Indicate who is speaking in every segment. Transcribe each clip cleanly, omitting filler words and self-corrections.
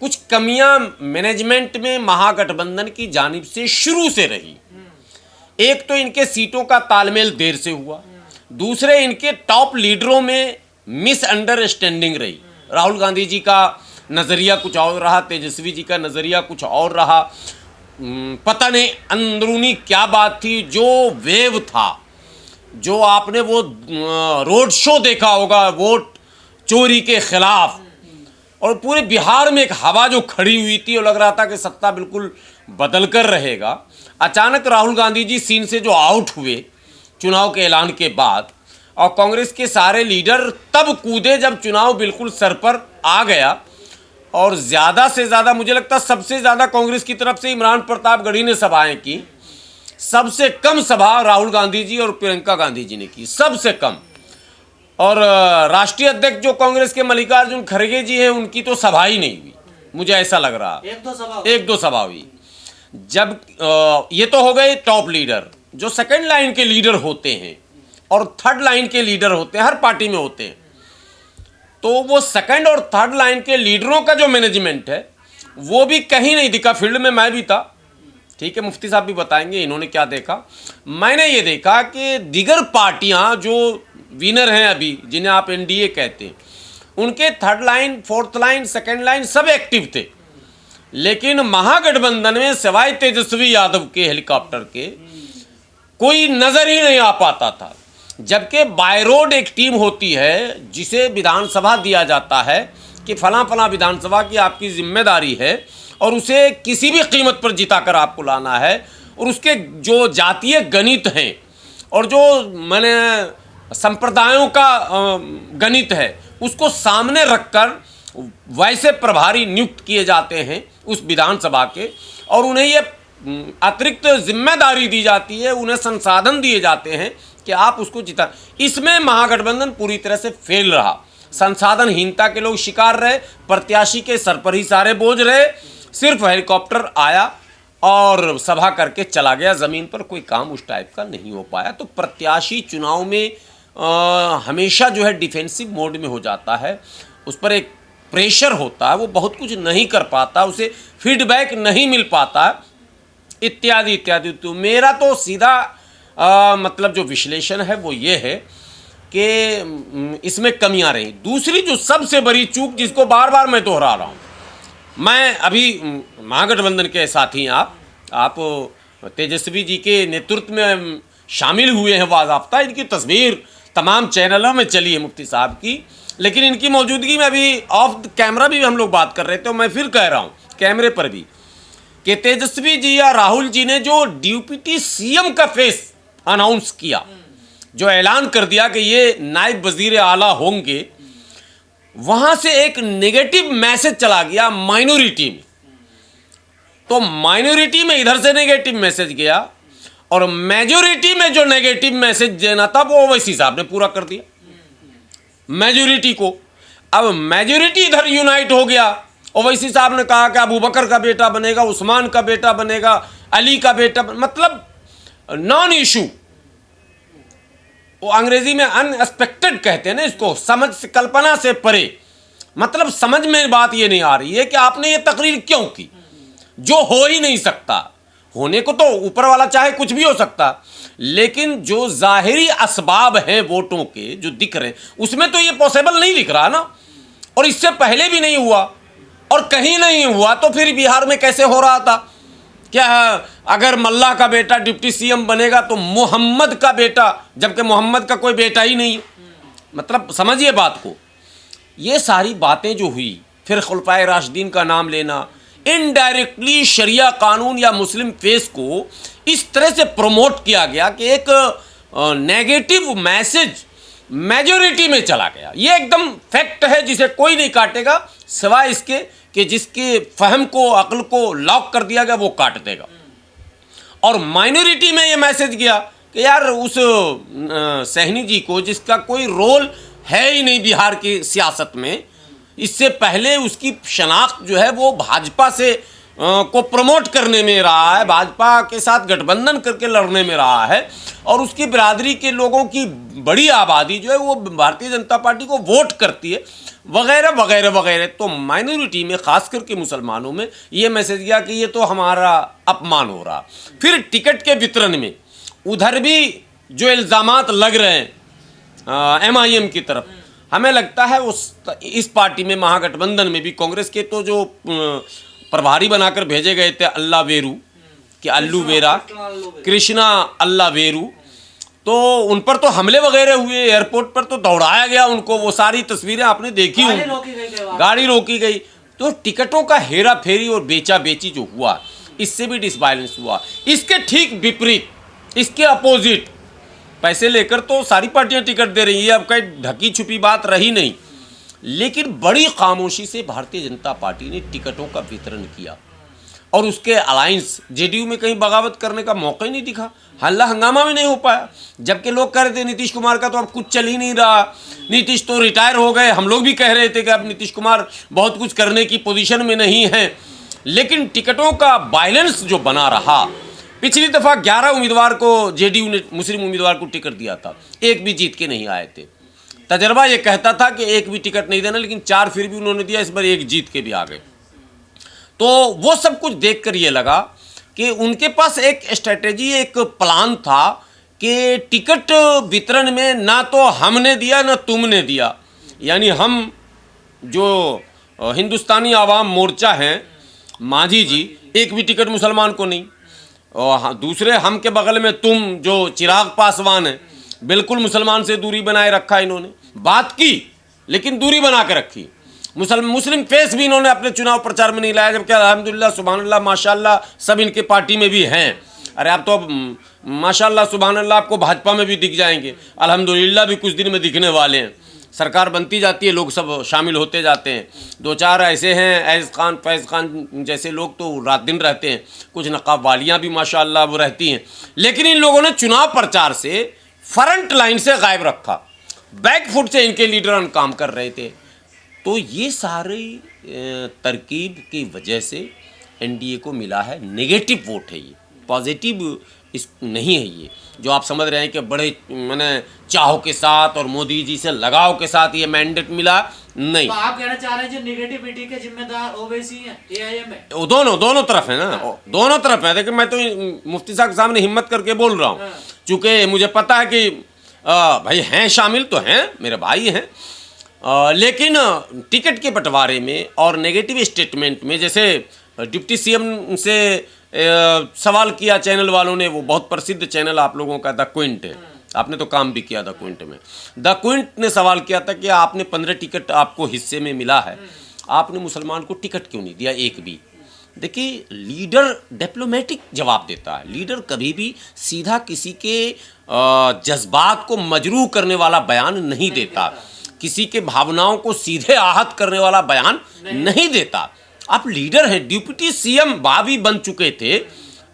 Speaker 1: कुछ कमियां मैनेजमेंट में महागठबंधन की जानिब से शुरू से रही। एक तो इनके सीटों का तालमेल देर से हुआ, दूसरे इनके टॉप लीडरों में मिसअंडरस्टैंडिंग रही। राहुल गांधी जी का नज़रिया कुछ और रहा, तेजस्वी जी का नज़रिया कुछ और रहा। पता नहीं अंदरूनी क्या बात थी। जो वेव था, जो आपने वो रोड शो देखा होगा वोट चोरी के खिलाफ, और पूरे बिहार में एक हवा जो खड़ी हुई थी और लग रहा था कि सत्ता बिल्कुल बदल कर रहेगा। अचानक राहुल गांधी जी सीन से जो आउट हुए चुनाव के ऐलान के बाद, और कांग्रेस के सारे लीडर तब कूदे जब चुनाव बिल्कुल सर पर आ गया। और ज़्यादा से ज़्यादा मुझे लगता है सबसे ज़्यादा कांग्रेस की तरफ से इमरान प्रतापगढ़ी ने सभाएं की, सबसे कम सभा राहुल गांधी जी और प्रियंका गांधी जी ने की, सबसे कम। और राष्ट्रीय अध्यक्ष जो कांग्रेस के मल्लिकार्जुन खड़गे जी हैं, उनकी तो सभा ही नहीं हुई, मुझे ऐसा लग रहा। एक दो सभा हुई। जब ये तो हो गए टॉप लीडर, जो सेकंड लाइन के लीडर होते हैं और थर्ड लाइन के लीडर होते हैं, हर पार्टी में होते हैं, तो वो सेकंड और थर्ड लाइन के लीडरों का जो मैनेजमेंट है वो भी कहीं नहीं दिखा। फील्ड में मैं भी था, ठीक है, मुफ्ती साहब भी बताएंगे इन्होंने क्या देखा। मैंने ये देखा कि दीगर पार्टियां जो विनर हैं अभी, जिन्हें आप एनडीए कहते हैं, उनके third line, fourth line, second line सब एक्टिव थे। लेकिन महागठबंधन में सिवाय तेजस्वी यादव के हेलीकॉप्टर के कोई नजर ही नहीं आ पाता था। जबकि बाय रोड एक टीम होती है जिसे विधानसभा दिया जाता है कि फलां फलां विधानसभा की आपकी जिम्मेदारी है और उसे किसी भी कीमत पर जिताकर आपको लाना है, और उसके जो जातीय गणित हैं और जो मैंने संप्रदायों का गणित है उसको सामने रखकर वैसे प्रभारी नियुक्त किए जाते हैं उस विधानसभा के, और उन्हें ये अतिरिक्त जिम्मेदारी दी जाती है, उन्हें संसाधन दिए जाते हैं कि आप उसको जिता। इसमें महागठबंधन पूरी तरह से फेल रहा। संसाधनहीनता के लोग शिकार रहे, प्रत्याशी के सर पर ही सारे बोझ रहे। सिर्फ हेलीकॉप्टर आया और सभा करके चला गया, ज़मीन पर कोई काम उस टाइप का नहीं हो पाया। तो प्रत्याशी चुनाव में हमेशा जो है डिफेंसिव मोड में हो जाता है, उस पर एक प्रेशर होता है, वो बहुत कुछ नहीं कर पाता, उसे फीडबैक नहीं मिल पाता, इत्यादि इत्यादि। तो मेरा तो सीधा मतलब जो विश्लेषण है वो ये है कि इसमें कमियां रही। दूसरी जो सबसे बड़ी चूक जिसको बार बार मैं दोहरा रहा हूँ, मैं अभी महागठबंधन के साथी आप तेजस्वी जी के नेतृत्व में शामिल हुए हैं, बाज़ाब्ता इनकी तस्वीर तमाम चैनलों में चली है मुफ्ती साहब की, लेकिन इनकी मौजूदगी में अभी ऑफ कैमरा भी हम लोग बात कर रहे थे, और मैं फिर कह रहा हूँ कैमरे पर भी कि तेजस्वी जी या राहुल जी ने जो डिप्टी सीएम का फेस अनाउंस किया, जो ऐलान कर दिया कि ये नायब वजीर आला होंगे, वहां से एक नेगेटिव मैसेज चला गया माइनॉरिटी में। तो माइनॉरिटी में इधर से नेगेटिव मैसेज गया, और मेजॉरिटी में जो नेगेटिव मैसेज देना था वो ओवैसी साहब ने पूरा कर दिया मेजॉरिटी को। अब मेजॉरिटी इधर यूनाइट हो गया। ओवैसी साहब ने कहा कि अबू बकर का बेटा बनेगा, उस्मान का बेटा बनेगा, अली का बेटा मतलब नॉन इशू, वो अंग्रेजी में अनएक्सपेक्टेड कहते हैं ना इसको, समझ से, कल्पना से परे। मतलब समझ में बात ये नहीं आ रही है कि आपने ये तकरीर क्यों की, जो हो ही नहीं सकता। होने को तो ऊपर वाला चाहे कुछ भी हो सकता, लेकिन जो जाहिरी असबाब हैं वोटों के जो दिख रहे हैं उसमें तो ये पॉसिबल नहीं दिख रहा ना, और इससे पहले भी नहीं हुआ और कहीं नहीं हुआ, तो फिर बिहार में कैसे हो रहा था? क्या अगर मल्ला का बेटा डिप्टी सीएम बनेगा तो मोहम्मद का बेटा, जबकि मोहम्मद का कोई बेटा ही नहीं है। मतलब समझिए बात को। ये सारी बातें जो हुई, फिर खुलफाए राशिदीन का नाम लेना, इनडायरेक्टली शरिया कानून या मुस्लिम फेस को इस तरह से प्रमोट किया गया कि एक नेगेटिव मैसेज मेजॉरिटी में चला गया। ये एकदम फैक्ट है जिसे कोई नहीं काटेगा सिवाय इसके कि जिसके फहम को, अक्ल को लॉक कर दिया गया वो काट देगा। और माइनॉरिटी में ये मैसेज गया कि यार उस सहनी जी को, जिसका कोई रोल है ही नहीं बिहार की सियासत में, इससे पहले उसकी शनाख्त जो है वो भाजपा से को प्रमोट करने में रहा है, भाजपा के साथ गठबंधन करके लड़ने में रहा है, और उसकी बिरादरी के लोगों की बड़ी आबादी जो है वो भारतीय जनता पार्टी को वोट करती है, वगैरह वगैरह वगैरह। तो माइनॉरिटी में, खास करके मुसलमानों में, ये मैसेज गया कि ये तो हमारा अपमान हो रहा। फिर टिकट के वितरण में उधर भी जो इल्ज़ामात लग रहे हैं MIM की तरफ, हमें लगता है इस पार्टी में, महागठबंधन में भी, कांग्रेस के तो जो प्रभारी बनाकर भेजे गए थे अल्ला वेरू कि अल्लू वेरा, कृष्णा अल्ला वेरू, तो उन पर तो हमले वगैरह हुए, एयरपोर्ट पर तो दौड़ाया गया उनको, वो सारी तस्वीरें आपने देखी होंगी, गाड़ी रोकी गई। तो टिकटों का हेरा फेरी और बेचा बेची जो हुआ, इससे भी डिसबैलेंस हुआ। इसके ठीक विपरीत, इसके अपोजिट, पैसे लेकर तो सारी पार्टियां टिकट दे रही है, अब कहीं ढकी छुपी बात रही नहीं, लेकिन बड़ी खामोशी से भारतीय जनता पार्टी ने टिकटों का वितरण किया, और उसके अलायंस JDU में कहीं बगावत करने का मौका ही नहीं दिखा, हल्ला हंगामा भी नहीं हो पाया। जबकि लोग कह रहे थे नीतीश कुमार का तो अब कुछ चल ही नहीं रहा, नीतीश तो रिटायर हो गए, हम लोग भी कह रहे थे कि अब नीतीश कुमार बहुत कुछ करने की पोजीशन में नहीं है। लेकिन टिकटों का बैलेंस जो बना रहा, पिछली दफ़ा 11 उम्मीदवार को JDU ने, मुस्लिम उम्मीदवार को टिकट दिया था, एक भी जीत के नहीं आए थे। तजर्बा ये कहता था कि एक भी टिकट नहीं देना, लेकिन 4 फिर भी उन्होंने दिया, इस बार एक जीत के भी आ गए। तो वो सब कुछ देखकर ये लगा कि उनके पास एक स्ट्रेटेजी, एक प्लान था कि टिकट वितरण में ना तो हमने दिया ना तुमने दिया, यानी हम जो हिंदुस्तानी आवाम मोर्चा हैं, मांझी जी, एक भी टिकट मुसलमान को नहीं, और दूसरे हम के बगल में तुम जो चिराग पासवान है, बिल्कुल मुसलमान से दूरी बनाए रखा, इन्होंने बात की लेकिन दूरी बना के रखी। मुस्लिम फेस भी इन्होंने अपने चुनाव प्रचार में नहीं लाया, जबकि अल्हम्दुलिल्लाह सुभानअल्लाह माशाल्लाह सब इनके पार्टी में भी हैं। अरे आप तो माशाल्लाह सुभानअल्लाह आपको भाजपा में भी दिख जाएंगे, अल्हम्दुलिल्लाह भी कुछ दिन में दिखने वाले हैं। सरकार बनती जाती है, लोग सब शामिल होते जाते हैं। 2-4 ऐसे हैं ऐज़ खान, फैज़ खान जैसे लोग तो रात दिन रहते हैं, कुछ नकाब वालियाँ भी माशाल्लाह वो रहती हैं, लेकिन इन लोगों ने चुनाव प्रचार से फ्रंट लाइन से गायब रखा, बैकफुट से इनके लीडर काम कर रहे थे। तो ये सारी तरकीब की वजह से NDA को मिला है नेगेटिव वोट है, ये पॉजिटिव इस नहीं है। ये जो आप समझ रहे हैं कि बड़े मैंने चाहों के साथ और मोदी जी से लगाव के साथ ये मैंडेट मिला, नहीं।
Speaker 2: तो आप कहना चाह रहे हैं जो नेगेटिविटी के जिम्मेदार ओवैसी हैं, AIM है?
Speaker 1: वो दोनों तरफ है ना, दोनों तरफ है। देखिए मैं तो मुफ्ती साहब के सामने हिम्मत करके बोल रहा हूँ, चूँकि मुझे पता है कि भाई हैं शामिल तो हैं, मेरे भाई हैं, लेकिन टिकट के बंटवारे में और नेगेटिव स्टेटमेंट में, जैसे डिप्टी CM से सवाल किया चैनल वालों ने, वो बहुत प्रसिद्ध चैनल आप लोगों का द क्विंट है, आपने तो काम भी किया द क्विंट में। द क्विंट ने सवाल किया था कि आपने 15 टिकट आपको हिस्से में मिला है, आपने मुसलमान को टिकट क्यों नहीं दिया एक भी? देखिए लीडर डिप्लोमेटिक जवाब देता है, लीडर कभी भी सीधा किसी के जज्बात को मजरूह करने वाला बयान नहीं देता, किसी के भावनाओं को सीधे आहत करने वाला बयान नहीं देता। आप लीडर हैं, डिप्टी CM भाभी बन चुके थे,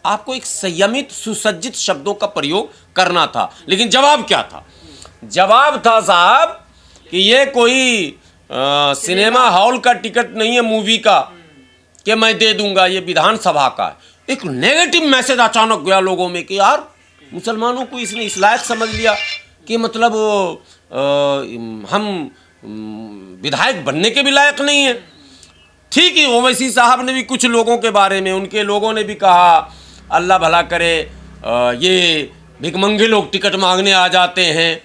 Speaker 1: आपको एक संयमित सुसज्जित शब्दों का प्रयोग करना था। लेकिन जवाब क्या था? जवाब था साहब कि ये कोई सिनेमा हॉल का टिकट नहीं है मूवी का कि मैं दे दूंगा, ये विधानसभा का है। एक नेगेटिव मैसेज अचानक गया लोगों में कि यार मुसलमानों को इसने इस लायक समझ लिया कि मतलब हम विधायक बनने के भी लायक नहीं है। ठीक है, ओवैसी साहब ने भी कुछ लोगों के बारे में, उनके लोगों ने भी कहा अल्लाह भला करे, ये भिखमंगे लोग टिकट मांगने आ जाते हैं,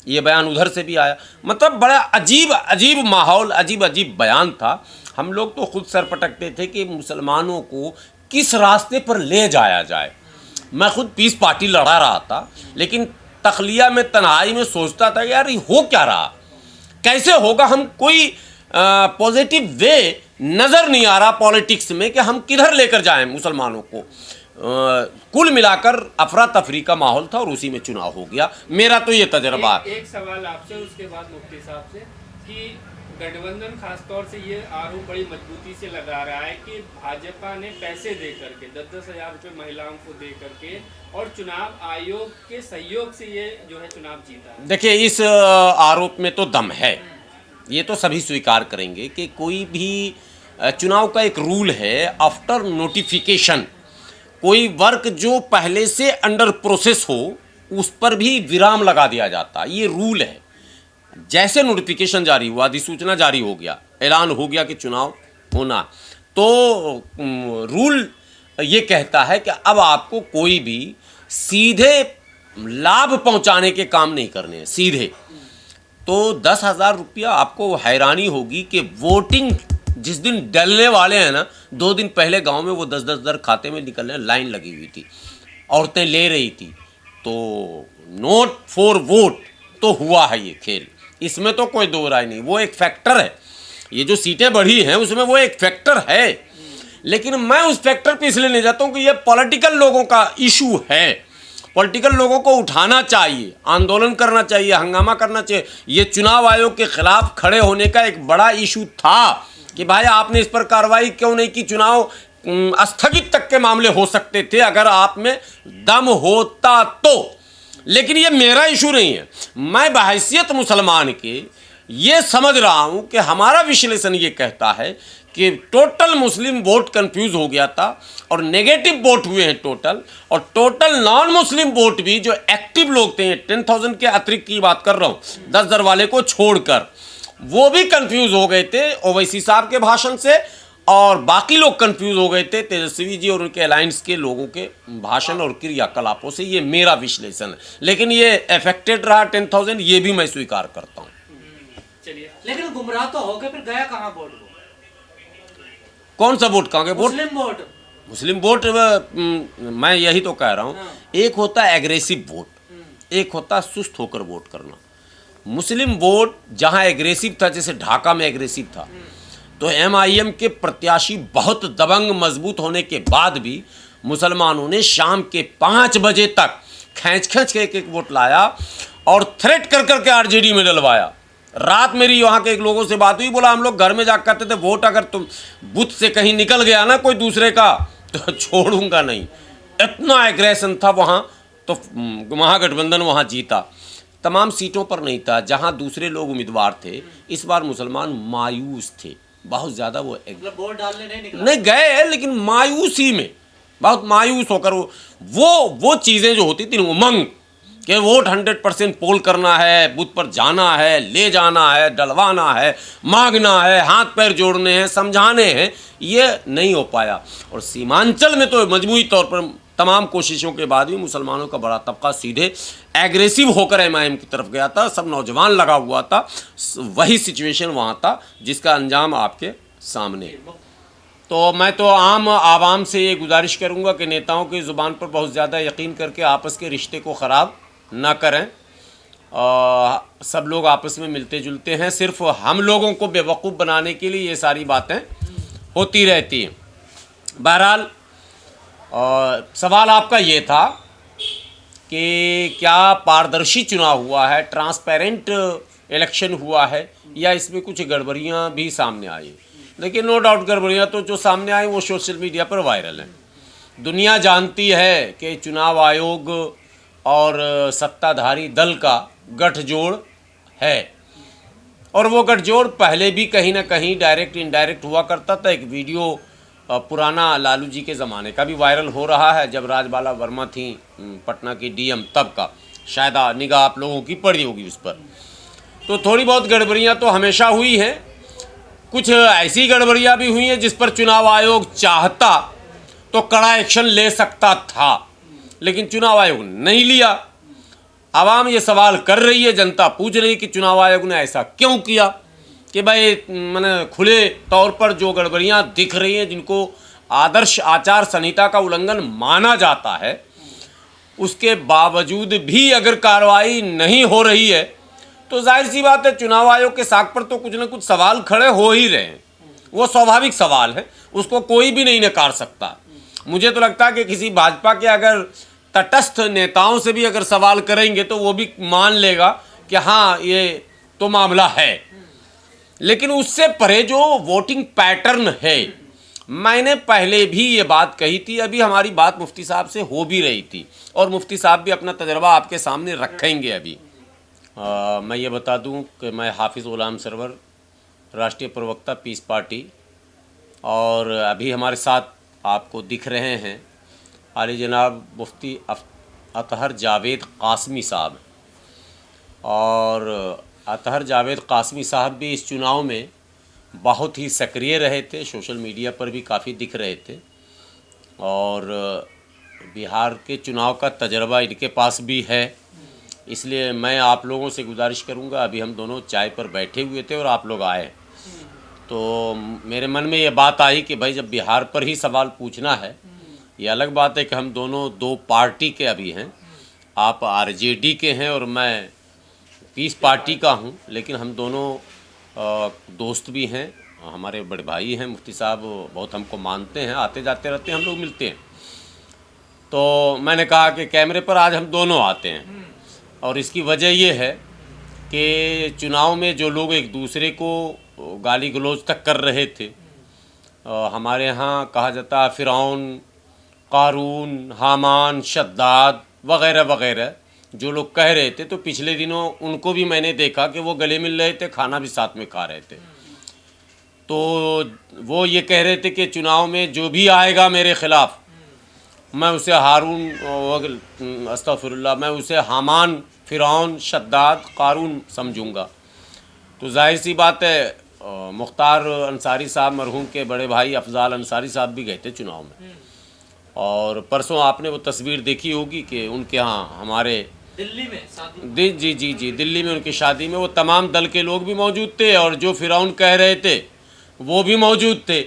Speaker 1: ये बयान उधर से भी आया। मतलब बड़ा अजीब अजीब माहौल, अजीब अजीब बयान था। हम लोग तो खुद सर पटकते थे कि मुसलमानों को किस रास्ते पर ले जाया जाए। मैं खुद पीस पार्टी लड़ा रहा था, लेकिन तखलिया में, तन्हाई में सोचता था यार ये हो क्या रहा, कैसे होगा, हम कोई पॉजिटिव वे नज़र नहीं आ रहा पॉलिटिक्स में कि हम किधर लेकर जाएं मुसलमानों को। कुल मिलाकर अफरा तफरी का माहौल था और उसी में चुनाव हो गया। मेरा तो ये तजर्बा है।
Speaker 3: एक सवाल आपसे, उसके बाद मुफ्ती साहब से, कि गठबंधन खासतौर से ये आरोप बड़ी मजबूती से लगा रहा है कि भाजपा ने पैसे दे करके 10-10 हज़ार रुपये महिलाओं को दे करके और चुनाव आयोग के सहयोग से ये जो है चुनाव जीता है।
Speaker 1: देखिए इस आरोप में तो दम है, ये तो सभी स्वीकार करेंगे कि कोई भी चुनाव का एक रूल है, आफ्टर नोटिफिकेशन कोई वर्क जो पहले से अंडर प्रोसेस हो उस पर भी विराम लगा दिया जाता है। ये रूल है। जैसे नोटिफिकेशन जारी हुआ, अधिसूचना जारी हो गया, ऐलान हो गया कि चुनाव होना, तो रूल ये कहता है कि अब आपको कोई भी सीधे लाभ पहुंचाने के काम नहीं करने हैं सीधे। तो 10,000 रुपया, आपको हैरानी होगी कि वोटिंग जिस दिन डलने वाले हैं ना, 2 दिन पहले गांव में वो 10-10 हज़ार खाते में निकलने लाइन लगी हुई थी, औरतें ले रही थी। तो नोट फॉर वोट तो हुआ है ये खेल, इसमें तो कोई दो राय नहीं, वो एक फैक्टर है। ये जो सीटें बढ़ी हैं उसमें वो एक फैक्टर है, लेकिन मैं उस फैक्टर पे इसलिए नहीं जाता हूँ कि ये पॉलिटिकल लोगों का इशू है। पॉलिटिकल लोगों को उठाना चाहिए, आंदोलन करना चाहिए, हंगामा करना चाहिए। ये चुनाव आयोग के खिलाफ खड़े होने का एक बड़ा इशू था कि भाई आपने इस पर कार्रवाई क्यों नहीं की। चुनाव स्थगित तक के मामले हो सकते थे अगर आप में दम होता तो, लेकिन ये मेरा इशू नहीं है। मैं बहैसियत मुसलमान के ये समझ रहा हूं कि हमारा विश्लेषण ये कहता है कि टोटल मुस्लिम वोट कंफ्यूज हो गया था और नेगेटिव वोट हुए हैं टोटल, और टोटल नॉन मुस्लिम वोट भी जो एक्टिव लोग थे, 10,000 के अतिरिक्त की बात कर रहा हूँ, 10,000 वाले को छोड़कर, वो भी कंफ्यूज हो गए थे ओवैसी साहब के भाषण से, और बाकी लोग कंफ्यूज हो गए थे तेजस्वी जी और उनके अलायंस के लोगों के भाषण और क्रियाकलापों से। ये मेरा विश्लेषण है, लेकिन ये अफेक्टेड रहा 10,000, ये भी मैं स्वीकार करता हूँ।
Speaker 3: चलिए,
Speaker 2: लेकिन गुमराह तो हो गए, फिर गया कहाँ वोट?
Speaker 1: कौन सा वोट कहाँ गया?
Speaker 2: मुस्लिम वोट
Speaker 1: मैं यही तो कह रहा हूँ। एक होता है एग्रेसिव वोट, एक होता है सुस्त होकर वोट करना। मुस्लिम वोट जहाँ एग्रेसिव था, जैसे ढाका में एग्रेसिव था, तो MIM के प्रत्याशी बहुत दबंग मजबूत होने के बाद भी मुसलमानों ने शाम के 5 बजे तक खींच के एक वोट लाया और थ्रेट कर करके RJD में डलवाया। रात मेरी वहाँ के एक लोगों से बात हुई, बोला हम लोग घर में जा करते थे, वोट अगर तुम बूथ से कहीं निकल गया ना कोई दूसरे का तो छोड़ूंगा नहीं। इतना एग्रेशन था वहाँ, तो महागठबंधन वहाँ जीता। तमाम सीटों पर नहीं था जहाँ दूसरे लोग उम्मीदवार थे। इस बार मुसलमान मायूस थे बहुत ज़्यादा,
Speaker 2: मतलब वोट डालने
Speaker 1: नहीं गए, लेकिन मायूसी में, बहुत मायूस होकर वो चीज़ें जो होती थी, उमंग कि वोट 100% पोल करना है, बूथ पर जाना है, ले जाना है, डलवाना है, मांगना है, हाथ पैर जोड़ने हैं, समझाने हैं, ये नहीं हो पाया। और सीमांचल में तो मजमूई तौर पर तमाम कोशिशों के बाद भी मुसलमानों का बड़ा तबका सीधे एग्रेसिव होकर MIM की तरफ गया था। सब नौजवान लगा हुआ था, वही सिचुएशन वहाँ था जिसका अंजाम आपके सामने। तो मैं तो आम आवाम से ये गुजारिश करूँगा कि नेताओं की ज़ुबान पर बहुत ज़्यादा यकीन करके आपस के रिश्ते को ख़राब ना करें। सब लोग आपस में मिलते जुलते हैं, सिर्फ हम लोगों को बेवकूफ़ बनाने के लिए ये सारी बातें होती रहती हैं। बहरहाल सवाल आपका ये था कि क्या पारदर्शी चुनाव हुआ है, ट्रांसपेरेंट इलेक्शन हुआ है, या इसमें कुछ गड़बड़ियाँ भी सामने आई। देखिए, नो डाउट गड़बड़ियाँ तो जो सामने आई वो सोशल मीडिया पर वायरल हैं। दुनिया जानती है कि चुनाव आयोग और सत्ताधारी दल का गठजोड़ है, और वो गठजोड़ पहले भी कहीं ना कहीं डायरेक्ट इनडायरेक्ट हुआ करता था। एक वीडियो पुराना लालू जी के ज़माने का भी वायरल हो रहा है, जब राजबाला वर्मा थी पटना की DM, तब का शायद निगाह आप लोगों की पड़ी होगी उस पर। तो थोड़ी बहुत गड़बड़ियाँ तो हमेशा हुई हैं, कुछ ऐसी गड़बड़ियाँ भी हुई हैं जिस पर चुनाव आयोग चाहता तो कड़ा एक्शन ले सकता था, लेकिन चुनाव आयोग नहीं लिया। आवाम ये सवाल कर रही है, जनता पूछ रही है कि चुनाव आयोग ने ऐसा क्यों किया, कि भाई मैंने खुले तौर पर जो गड़बड़ियाँ दिख रही हैं, जिनको आदर्श आचार संहिता का उल्लंघन माना जाता है, उसके बावजूद भी अगर कार्रवाई नहीं हो रही है तो जाहिर सी बात है चुनाव आयोग के साख पर तो कुछ ना कुछ सवाल खड़े हो ही रहे हैं। वो स्वाभाविक सवाल है, उसको कोई भी नहीं नकार सकता। मुझे तो लगता है कि किसी भाजपा के अगर तटस्थ नेताओं से भी अगर सवाल करेंगे तो वो भी मान लेगा कि हाँ ये तो मामला है। लेकिन उससे परे जो वोटिंग पैटर्न है, मैंने पहले भी ये बात कही थी, अभी हमारी बात मुफ्ती साहब से हो भी रही थी, और मुफ्ती साहब भी अपना तजर्बा आपके सामने रखेंगे। अभी मैं ये बता दूं कि मैं हाफिज़ गुलाम सरवर, राष्ट्रीय प्रवक्ता पीस पार्टी, और अभी हमारे साथ आपको दिख रहे हैं आली जनाब मुफ्ती अतहर जावेद कासमी साहब। और अतहर जावेद कासमी साहब भी इस चुनाव में बहुत ही सक्रिय रहे थे, सोशल मीडिया पर भी काफ़ी दिख रहे थे और बिहार के चुनाव का तजर्बा इनके पास भी है। इसलिए मैं आप लोगों से गुजारिश करूंगा, अभी हम दोनों चाय पर बैठे हुए थे और आप लोग आए तो मेरे मन में ये बात आई कि भाई जब बिहार पर ही सवाल पूछना है, ये अलग बात है कि हम दोनों दो पार्टी के अभी हैं, आप आरजेडी के हैं और मैं पीस पार्टी का हूं, लेकिन हम दोनों दोस्त भी हैं, हमारे बड़े भाई हैं। मुफ्ती साहब बहुत हमको मानते हैं, आते जाते रहते हैं, हम लोग मिलते हैं। तो मैंने कहा कि कैमरे पर आज हम दोनों आते हैं और इसकी वजह ये है कि चुनाव में जो लोग एक दूसरे को गाली गलौज तक कर रहे थे, हमारे यहाँ कहा जाता है फिरौन, कारून, हामान, शद्दाद वगैरह वगैरह जो लोग कह रहे थे, तो पिछले दिनों उनको भी मैंने देखा कि वो गले मिल रहे थे, खाना भी साथ में खा रहे थे। तो वो ये कह रहे थे कि चुनाव में जो भी आएगा मेरे ख़िलाफ़ मैं उसे हारून अस्तगफिरुल्लाह, मैं उसे हामान, फिरौन, शद्दाद, कारून समझूंगा। तो जाहिर सी बात है मुख्तार अंसारी साहब मरहूम के बड़े भाई अफजाल अंसारी साहब भी गए थे चुनाव में और परसों आपने वो तस्वीर देखी होगी कि उनके यहाँ हमारे
Speaker 2: दिल्ली में शादी,
Speaker 1: जी दिल्ली में उनकी शादी में वो तमाम दल के लोग भी मौजूद थे और जो फिरौन कह रहे थे वो भी मौजूद थे।